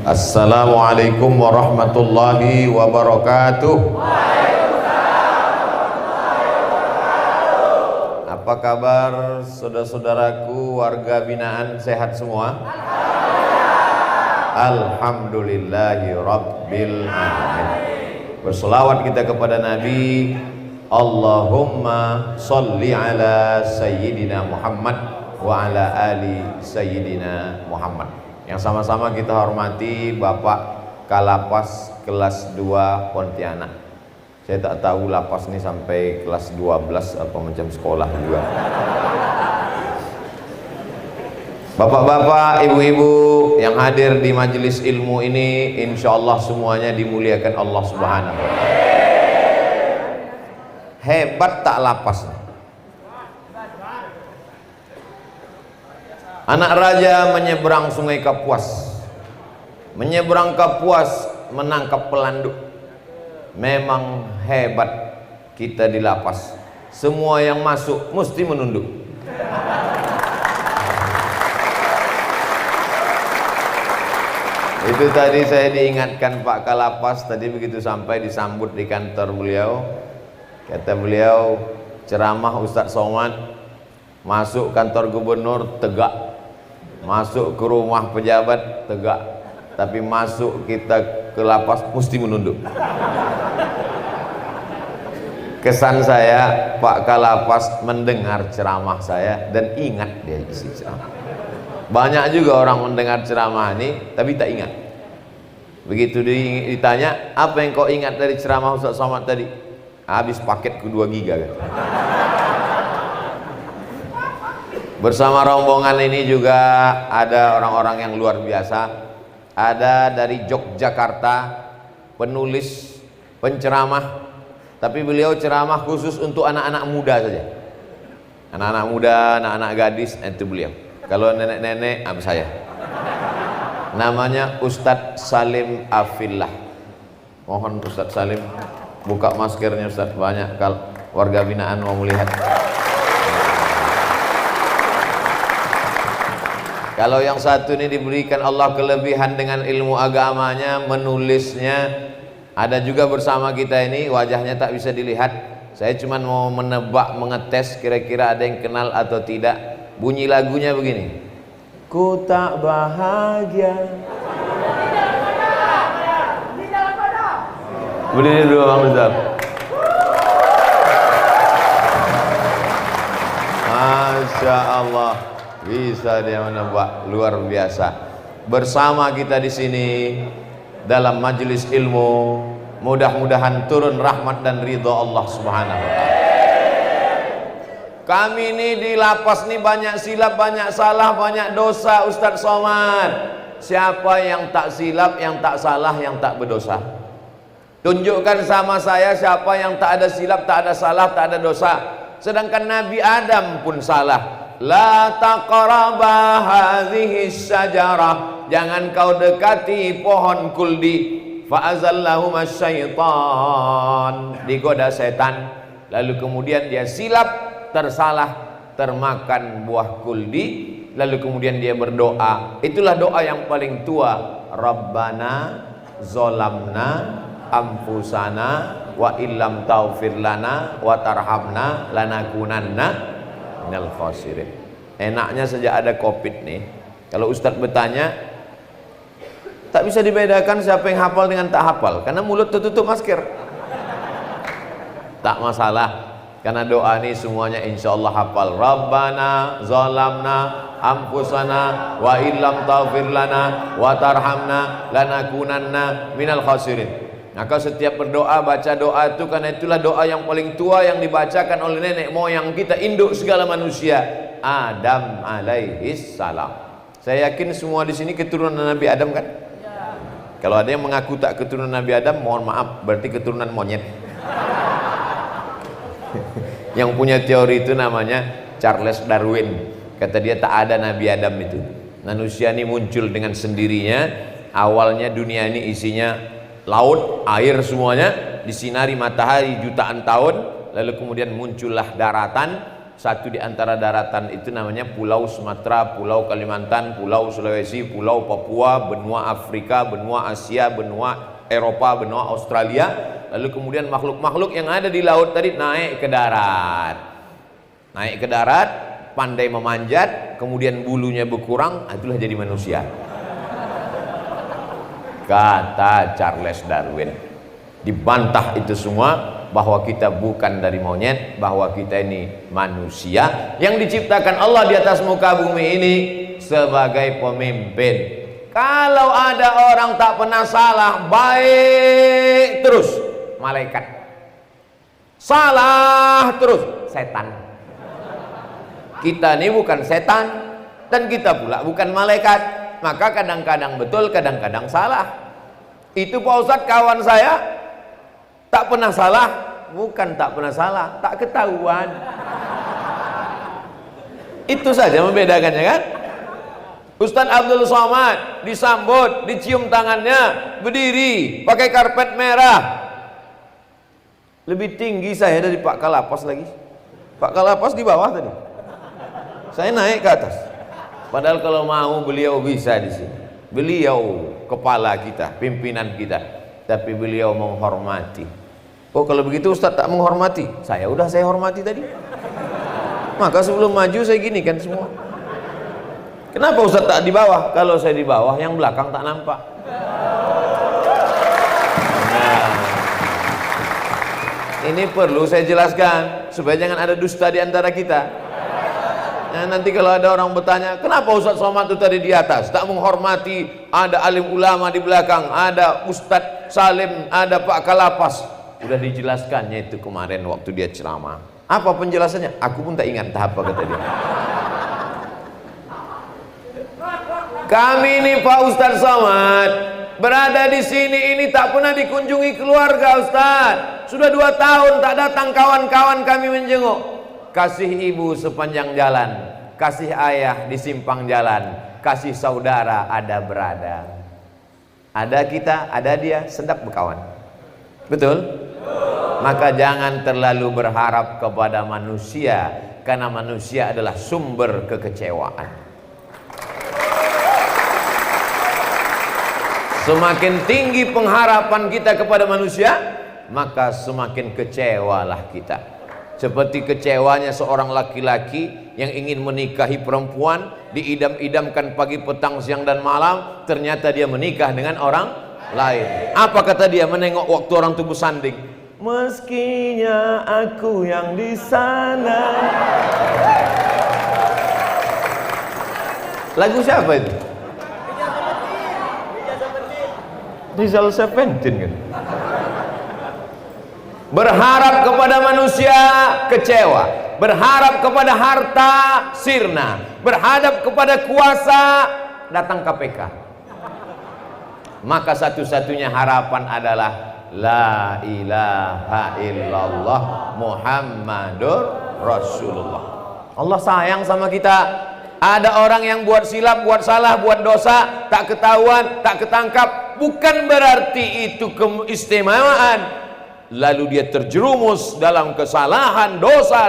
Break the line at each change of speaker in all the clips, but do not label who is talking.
Assalamualaikum warahmatullahi wabarakatuh. Apa kabar saudara-saudaraku warga binaan, sehat semua? Alhamdulillahi rabbil alamin. Berselawat kita kepada Nabi. Allahumma sholli ala Sayyidina Muhammad wa ala ali Sayyidina Muhammad. Yang sama-sama kita hormati Bapak Kalapas kelas 2 Pontianak. Saya tak tahu lapas ini sampai kelas 12 apa macam sekolah juga. Bapak-bapak, ibu-ibu yang hadir di majelis ilmu ini, insya Allah semuanya dimuliakan Allah Subhanahu wa Ta'ala. Hebat tak lapas? Anak raja menyeberang sungai Kapuas, menyeberang Kapuas menangkap pelanduk. Memang hebat kita di lapas, semua yang masuk mesti menunduk. Itu tadi saya diingatkan Pak Kalapas, tadi begitu sampai disambut di kantor beliau, kata beliau, ceramah Ustadz Somad, masuk kantor gubernur tegak, masuk ke rumah pejabat tegak, tapi masuk kita ke lapas mesti menunduk. Kesan saya, Pak Kalapas mendengar ceramah saya dan ingat dia isi ceramah. Banyak juga orang mendengar ceramah ini tapi tak ingat. Begitu ditanya, apa yang kau ingat dari ceramah Ustaz Somad tadi? Habis paket ke 2 giga kan? Bersama rombongan ini juga ada orang-orang yang luar biasa. Ada dari Yogyakarta, penulis, penceramah, tapi beliau ceramah khusus untuk anak-anak muda saja. Anak-anak muda, anak-anak gadis, itu beliau. Kalau nenek-nenek, saya. Namanya Ustadz Salim Afillah. Mohon Ustadz Salim buka maskernya Ustadz, banyak kalau warga binaan mau melihat. Kalau yang satu ini diberikan Allah kelebihan dengan ilmu agamanya, menulisnya. Ada juga bersama kita ini, wajahnya tak bisa dilihat. Saya cuma mau menebak, mengetes kira-kira ada yang kenal atau tidak. Bunyi lagunya begini. Ku tak bahagia. Berdiri dulu Bang Rizal. Masya Allah. Bisa dia menebak, luar biasa. Bersama kita di sini dalam majelis ilmu, mudah-mudahan turun rahmat dan ridho Allah Subhanahu wa Ta'ala. Kami ini di lapas ini banyak silap, banyak salah, banyak dosa Ustadz Somad. Siapa yang tak silap, yang tak salah, yang tak berdosa? Tunjukkan sama saya siapa yang tak ada silap, tak ada salah, tak ada dosa. Sedangkan Nabi Adam pun salah. La taqraba hadhihi syajarah, jangan kau dekati pohon kuldi. Fa'azallahuma syaitan, digoda setan, lalu kemudian dia silap, tersalah, termakan buah kuldi, lalu kemudian dia berdoa. Itulah doa yang paling tua. Rabbana zolamna anfusana wa illam taufir lana wa tarhamna lanakunanna minal khasirin. Enaknya sejak ada Covid nih, kalau Ustadz bertanya tak bisa dibedakan siapa yang hafal dengan tak hafal, karena mulut tertutup masker. Tak masalah, karena doa ini semuanya insya Allah hafal. Rabbana zalamna anfusana wa illam taghfir lana wa tarhamna lanakunanna minal khasirin. Maka setiap berdoa, baca doa itu, karena itulah doa yang paling tua yang dibacakan oleh nenek moyang kita, induk segala manusia, Adam alaihis salam. Saya yakin semua di sini keturunan Nabi Adam kan? Ya. Kalau ada yang mengaku tak keturunan Nabi Adam, mohon maaf, berarti keturunan monyet. Yang punya teori itu namanya Charles Darwin. Kata dia tak ada Nabi Adam itu. Manusia ini muncul dengan sendirinya. Awalnya dunia ini isinya laut, air semuanya, disinari matahari jutaan tahun, lalu kemudian muncullah daratan, Satu di antara daratan itu namanya Pulau Sumatera, Pulau Kalimantan, Pulau Sulawesi, Pulau Papua, benua Afrika, benua Asia, benua Eropa, benua Australia. Lalu kemudian makhluk-makhluk yang ada di laut tadi naik ke darat. Naik ke darat, pandai memanjat, kemudian bulunya berkurang, itulah jadi manusia. Kata Charles Darwin. Dibantah itu semua, bahwa kita bukan dari monyet, bahwa kita ini manusia yang diciptakan Allah di atas muka bumi ini sebagai pemimpin. Kalau ada orang tak pernah salah, baik terus, malaikat. Salah terus, setan. Kita ini bukan setan, dan kita pula bukan malaikat. Maka kadang-kadang betul, kadang-kadang salah. Itu Pak Ustadz kawan saya tak pernah salah. Bukan tak pernah salah, tak ketahuan. Itu saja membedakannya kan. Ustadz Abdul Somad disambut, dicium tangannya, berdiri pakai karpet merah. Lebih tinggi saya dari Pak Kalapas lagi. Pak Kalapas di bawah tadi, saya naik ke atas. Padahal kalau mau beliau bisa di sini. Beliau kepala kita, pimpinan kita, tapi beliau menghormati. Oh kalau begitu Ustadz tak menghormati, saya hormati tadi. Maka sebelum maju saya gini kan semua. Kenapa Ustadz tak di bawah? Kalau saya di bawah, yang belakang tak nampak. Nah, ini perlu saya jelaskan supaya jangan ada dusta di antara kita. Nah, nanti kalau ada orang bertanya, kenapa Ustadz Somad itu tadi di atas tak menghormati? Ada alim ulama di belakang, ada Ustadz Salim, ada Pak Kalapas. Udah dijelaskannya itu kemarin waktu dia ceramah. Apa penjelasannya? Aku pun tak ingat apa kata dia. Kami ini Pak Ustadz Somad berada di sini ini tak pernah dikunjungi keluarga Ustadz. Sudah 2 tahun tak datang kawan-kawan kami menjenguk. Kasih ibu sepanjang jalan, kasih ayah di simpang jalan, kasih saudara ada berada. Ada kita, ada dia, sedap berkawan. Betul? Maka jangan terlalu berharap kepada manusia, karena manusia adalah sumber kekecewaan. Semakin tinggi pengharapan kita kepada manusia, maka semakin kecewalah kita. Seperti kecewanya seorang laki-laki yang ingin menikahi perempuan, diidam-idamkan pagi, petang, siang dan malam, ternyata dia menikah dengan orang lain. Apa kata dia menengok waktu orang itu bersanding? Meskinya aku yang di sana. Lagu siapa itu? Rizal Seventeen kan. Berharap kepada manusia kecewa, berharap kepada harta sirna, berharap kepada kuasa datang KPK. Maka satu-satunya harapan adalah la ilaha illallah Muhammadur Rasulullah. Allah sayang sama kita. Ada orang yang buat silap, buat salah, buat dosa, tak ketahuan, tak ketangkap, bukan berarti itu keistimewaan. Lalu dia terjerumus dalam kesalahan, dosa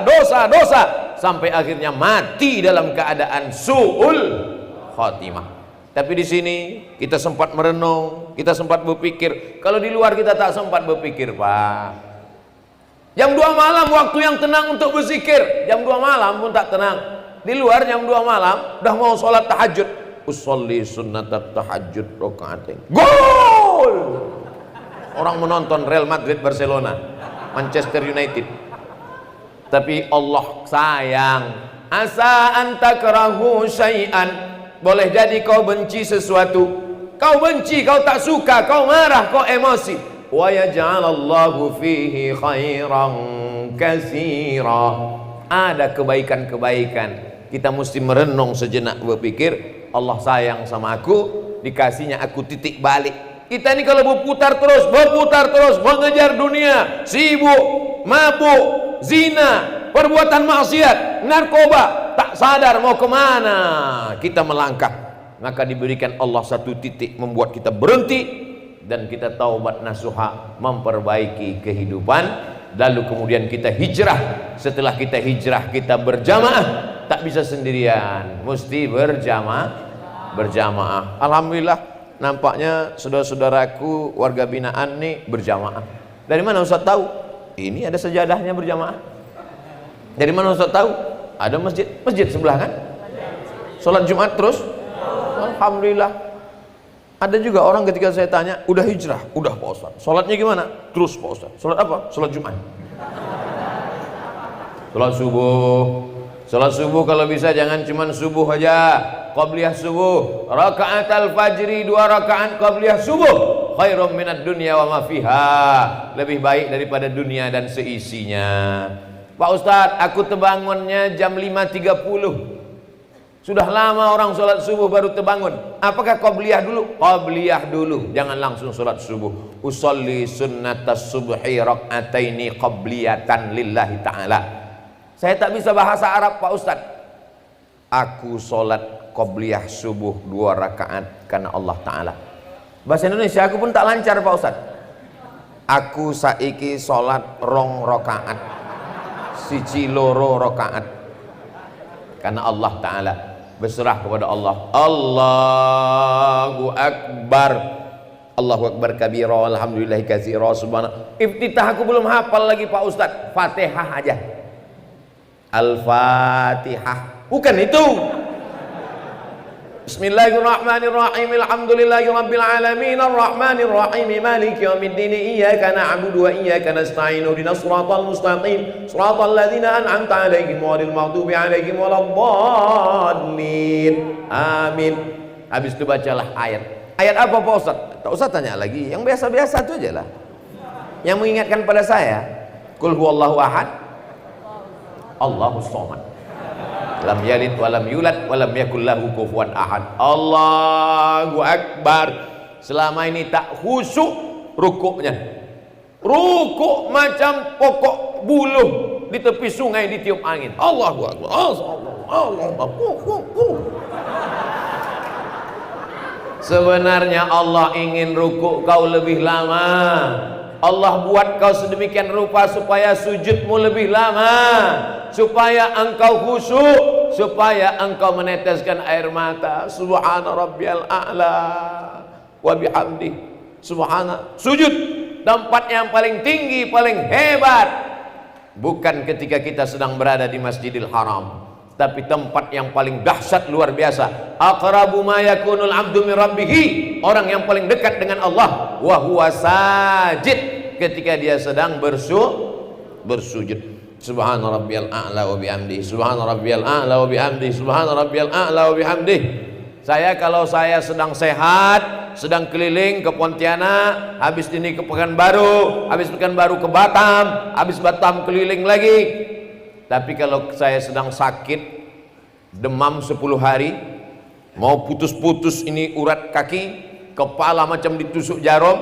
sampai akhirnya mati dalam keadaan su'ul khatimah. Tapi di sini kita sempat merenung, kita sempat berpikir. Kalau di luar kita tak sempat berpikir, Pak. Jam 2 malam waktu yang tenang untuk berzikir. Jam 2 malam pun tak tenang. Di luar jam 2 malam udah mau sholat tahajud. Usolli sunnatat tahajud rakaatain. Gol! Orang menonton Real Madrid Barcelona, Manchester United. Tapi Allah sayang. Asa antakrahu syai'an. Boleh jadi kau benci sesuatu. Kau benci, kau tak suka, kau marah, kau emosi. Wa yaj'alallahu fihi khairan katsira. Ada kebaikan-kebaikan. Kita mesti merenung sejenak, berpikir Allah sayang sama aku, dikasihnya aku titik balik. Kita ini kalau berputar terus mengejar dunia, sibuk, mabuk, zina, perbuatan maksiat, narkoba, tak sadar mau kemana kita melangkah. Maka diberikan Allah satu titik membuat kita berhenti dan kita taubat nasuha, memperbaiki kehidupan lalu kemudian kita hijrah. Setelah kita hijrah, kita berjamaah, tak bisa sendirian, mesti berjamaah. Alhamdulillah, nampaknya saudara-saudaraku warga binaan nih berjamaah. Dari mana Ustaz tahu? Ini ada sejadahnya berjamaah. Dari mana Ustaz tahu? Ada masjid sebelah kan? Sholat Jumat terus? Alhamdulillah. Ada juga orang ketika saya tanya, udah hijrah? Udah Pak Ustaz. Sholatnya gimana? Terus Pak Ustaz. Sholat apa? Sholat Jumat. Sholat subuh. Sholat subuh kalau bisa jangan cuma subuh aja. Qabliyah subuh. Rakaat al-fajri 2 rakaat qabliyah subuh. Khairum minad dunya wa ma fiha. Lebih baik daripada dunia dan seisinya. Pak Ustaz, aku terbangunnya jam 5.30. Sudah lama orang sholat subuh baru terbangun. Apakah qabliyah dulu? Qabliyah dulu, jangan langsung sholat subuh. Usolli sunnatas subhi rak'ataini qabliyatan lillahi ta'ala. Saya tak bisa bahasa Arab Pak Ustaz. Aku sholat qabliyah subuh 2 rakaat karena Allah Ta'ala. Bahasa Indonesia aku pun tak lancar Pak Ustaz. Aku saiki sholat 2 rakaat, 1 loro rakaat karena Allah Ta'ala. Berserah kepada Allah. Allahu Akbar. Allahu Akbar kabira, alhamdulillahi katsira, subhanallah. Iftitah aku belum hafal lagi Pak Ustaz. Fatihah aja. Al-Fatihah. Bukan itu. Bismillahirrahmanirrahim. Alhamdulillahi rabbil alamin arrahmanir rahim maliki yaumiddin iyyaka na'budu wa iyyaka nasta'in ihdinas siratal mustaqim siratal ladzina an'amta 'alaihim ghairil maghdubi alaihim waladdallin. Amin. Habis itu bacalah ayat. Ayat apa Pak Ustaz? Tak usah tanya lagi, yang biasa-biasa itu aja lah. Yang mengingatkan pada saya, Qul huwallahu ahad, Allahus samad. Lam yalid walam yulad walam yakul lahu kufuwan ahad. Allahu Akbar. Selama ini tak khusyuk rukuknya. Rukuk macam pokok buluh di tepi sungai ditiup angin. Allahu Akbar. Allahu Akbar. Sebenarnya Allah ingin rukuk kau lebih lama. Allah buat kau sedemikian rupa supaya sujudmu lebih lama, supaya engkau khusyuk, supaya engkau meneteskan air mata. Subhana rabbiyal a'la wa bihamdi. Subhana. Sujud tempat yang paling tinggi, paling hebat, bukan ketika kita sedang berada di Masjidil Haram, tapi tempat yang paling dahsyat, luar biasa. Aqrabu ma yakunul abdu min rabbih, orang yang paling dekat dengan Allah, wa huwa sajid, ketika dia sedang bersujud. Subhana rabbiyal a'la wa bihamdi. Subhana rabbiyal a'la wa bihamdi. Subhana rabbiyal a'la wa bihamdi. Kalau saya sedang sehat, sedang keliling ke Pontianak, habis ini ke Pekanbaru, habis Pekanbaru ke Batam, habis Batam keliling lagi. Tapi kalau saya sedang sakit, demam 10 hari, mau putus-putus ini urat kaki, kepala macam ditusuk jarum,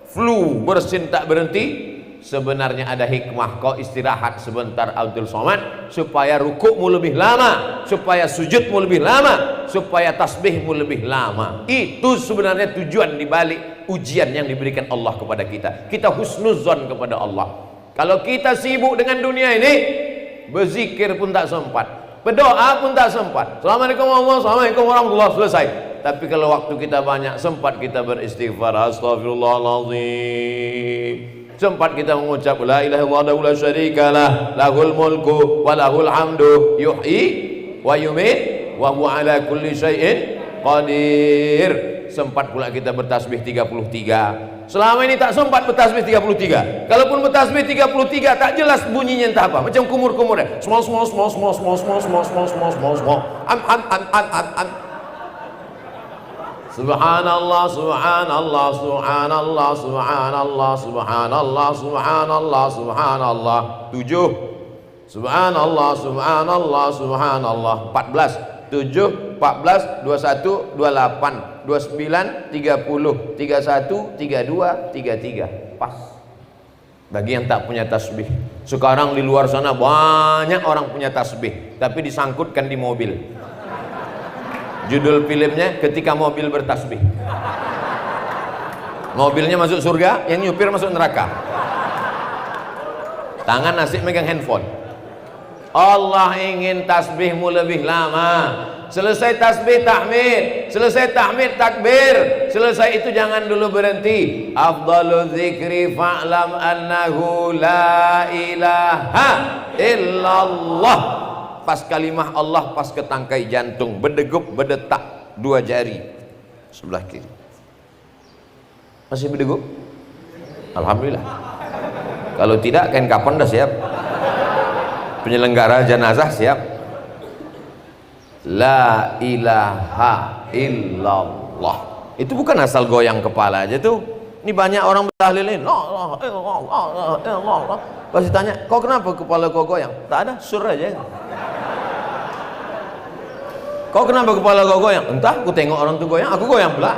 flu bersin tak berhenti, sebenarnya ada hikmah. Kau istirahat sebentar Abdul Somad, supaya rukukmu lebih lama, supaya sujudmu lebih lama, supaya tasbihmu lebih lama. Itu sebenarnya tujuan dibalik ujian yang diberikan Allah kepada kita. Kita husnuzon kepada Allah. Kalau kita sibuk dengan dunia ini, berzikir pun tak sempat, berdoa pun tak sempat. Assalamualaikum warahmatullahi wabarakatuh, selesai. Tapi kalau waktu kita banyak, sempat kita beristighfar, astagfirullahaladzim, sempat kita mengucap la ilaha illallah la syarikalah, lahul mulku wa lahul hamdu, yuhyi wa yumit wa huwa ala kulli syai'in qadir. Sempat pula kita bertasbih 33. Selama ini tak sempat bertasbih 33. Kalaupun bertasbih 33 tak jelas bunyinya entah apa, macam kumur-kumur ya. Small. Subhanallah, subhanallah, subhanallah, subhanallah, subhanallah, subhanallah, subhanallah. 7. Subhanallah, subhanallah, subhanallah. 14. 7, 14, 21, 28, 29, 30, 31, 32, 33. Pas. Bagi yang tak punya tasbih. Sekarang di luar sana banyak orang punya tasbih, tapi disangkutkan di mobil. Judul filmnya ketika mobil bertasbih. Mobilnya masuk surga, yang nyupir masuk neraka. tangan asik megang handphone. Allah ingin tasbihmu lebih lama. Selesai tasbih tahmid, selesai tahmid takbir, selesai itu jangan dulu berhenti. Afdalu dzikri fa'lam annahu la ilaha illallah. Pas kalimah Allah, pas ke tangkai jantung, berdegup berdetak dua jari sebelah kiri. Masih berdegup? Alhamdulillah. Kalau tidak, kain kapan dah siap. Penyelenggara jenazah siap. La ilaha illallah. Itu bukan asal goyang kepala aja tuh. Ini banyak orang bertahlilin. Allah, Allah, Allah. Pasti tanya, kau kenapa kepala kau goyang? Tak ada, sur aja. Kau kenapa kepala kau goyang? Entah, aku tengok orang tuh goyang, aku goyang pula.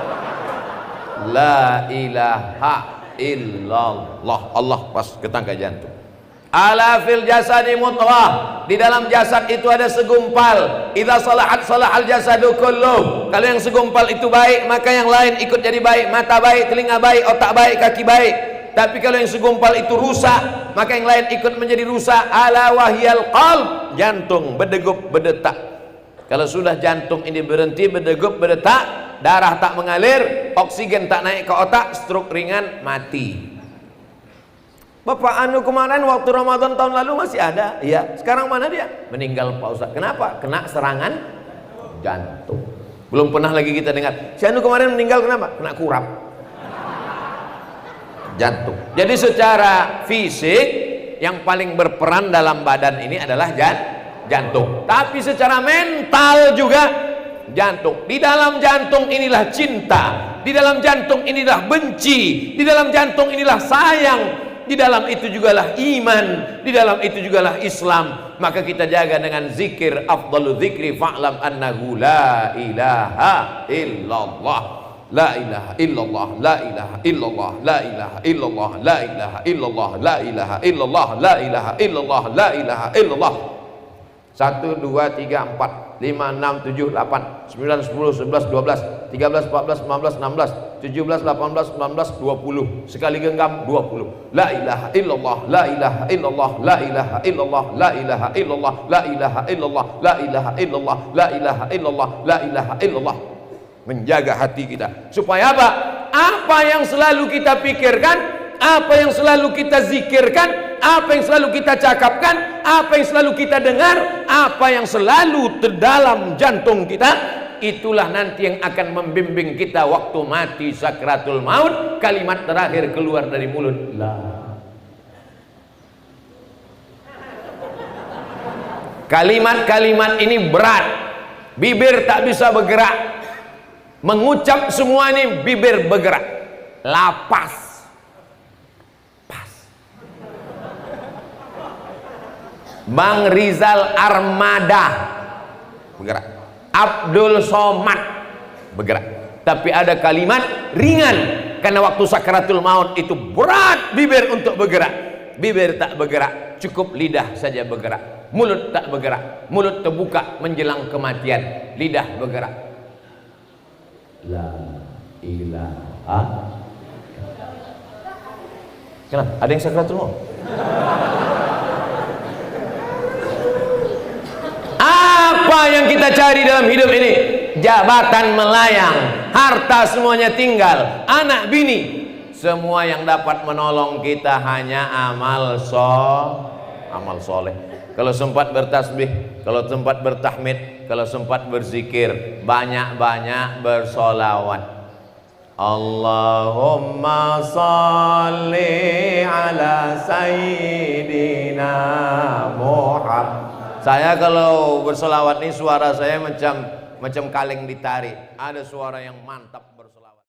La ilaha illallah. Allah pas ke tangkai jantung. Ala fil jasadi mutwah, di dalam jasad itu ada segumpal. Idza salahat salahal jasadu kulluh. Kalau yang segumpal itu baik, maka yang lain ikut jadi baik. Mata baik, telinga baik, otak baik, kaki baik. Tapi kalau yang segumpal itu rusak, maka yang lain ikut menjadi rusak. Ala wahyal qalb, jantung berdegup berdetak. Kalau sudah jantung ini berhenti berdegup berdetak, darah tak mengalir, oksigen tak naik ke otak, stroke ringan, mati. Bapak anu kemarin waktu Ramadan tahun lalu masih ada, iya. Sekarang mana dia? Meninggal Pak Ustaz. Kenapa? Kena serangan jantung. Belum pernah lagi kita dengar. Si anu kemarin meninggal kenapa? Kena kurap jantung. Jadi secara fisik yang paling berperan dalam badan ini adalah jantung. Tapi secara mental juga jantung. Di dalam jantung inilah cinta. Di dalam jantung inilah benci. Di dalam jantung inilah sayang. Di dalam itu jugalah iman, di dalam itu jugalah Islam. Maka kita jaga dengan zikir. Afdalu dzikri fa'lam annahu la ilaha illallah. La ilaha illallah, la ilaha illallah, la ilaha illallah, la ilaha illallah, la ilaha illallah, la ilaha illallah, la ilaha illallah. 1, 2, 3, 4, 5, 6, 7, 8, 9, 10, 11, 12, 13, 14, 15, 16, 17, 18, 19, 20. Sekali genggam 20. La ilaha illallah, la ilaha illallah, la ilaha illallah, la ilaha illallah, la ilaha illallah, la ilaha illallah, la ilaha illallah, la ilaha illallah. Menjaga hati kita. Supaya apa? Apa yang selalu kita pikirkan, apa yang selalu kita zikirkan, apa yang selalu kita cakapkan, apa yang selalu kita dengar, apa yang selalu terdalam jantung kita, itulah nanti yang akan membimbing kita waktu mati sakratul maut. Kalimat terakhir keluar dari mulut, la. Kalimat-kalimat ini berat, bibir tak bisa bergerak. Mengucap semua ini bibir bergerak. Lapas. Bang Rizal Armada bergerak, Abdul Somad bergerak. Tapi ada kalimat ringan, karena waktu sakratul maut itu berat bibir untuk bergerak. Bibir tak bergerak, cukup lidah saja bergerak. Mulut tak bergerak, mulut terbuka menjelang kematian, lidah bergerak. La ilaha. Kenapa? Ada yang sakratul maut? Apa yang kita cari dalam hidup ini? Jabatan melayang, harta semuanya tinggal, anak bini, semua yang dapat menolong kita hanya amal soleh. Kalau sempat bertasbih, kalau sempat bertahmid, kalau sempat berzikir, banyak-banyak bersolawat. Allahumma salli ala sayyidina Muhammad. Saya kalau bersolawat ini suara saya macam kaleng ditarik. Ada suara yang mantap.